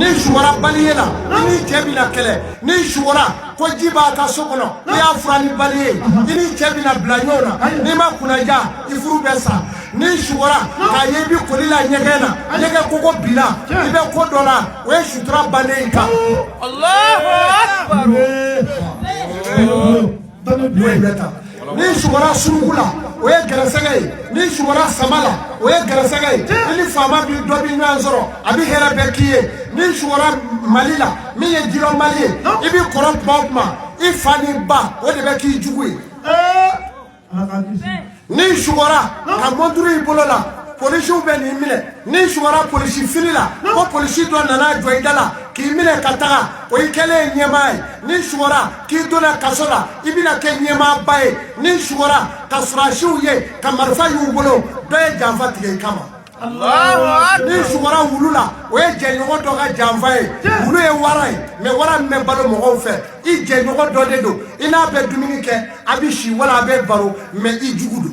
ni suwara bali ye la ni cɛ bɛna kɛlɛ ni suwara ko ji b'a ka so kɔnɔ i y'a fura ni bali ye i ni cɛ bɛna bila ɲɔgɔn na n'i ma kunnaja i furu bɛ sa ni suwara k'a ye i bi koli la ɲɛgɛn na ɲɛgɛn koko bila i bɛ ko dɔ la o ye sutura bannen i kan. Allahu Akbar. Ni suwara suruku la o ye gɛrɛsɛgɛ ye ni suwara sama la o ye gɛrɛsɛgɛ ye i ni faama bi dɔ bi ɲɔgɔn sɔrɔ a bi hɛrɛ bɛɛ k'i ye ni suwara Mali la min ye jilɔ Mali ye i bi kɔrɔ tuma o tuma i fa ni ba o de bɛ k'i jugu ye ni suwara ka monturu i bolo la polisiw bɛ n'i minɛ ni suwara polisi fili la ko polisi dɔ nana jɔ i da la k'i minɛ ka taga o i kɛlen ye ɲɛmaa ye ni suwara k'i donna kaso la i bɛna kɛ ɲɛmaaba ye ni suwara ka surasiw ye ka marifa y'u bolo dɔ ye janfa tigɛ i kama ni suwara wulu la o ye jɛɲɔgɔn dɔ ka janfa ye wulu ye wara ye mais wara min bɛ balo mɔgɔw fɛ i jɛɲɔgɔn dɔ de don i n'a bɛ dumuni kɛ a bɛ si wala a bɛ baro mais i jugu don.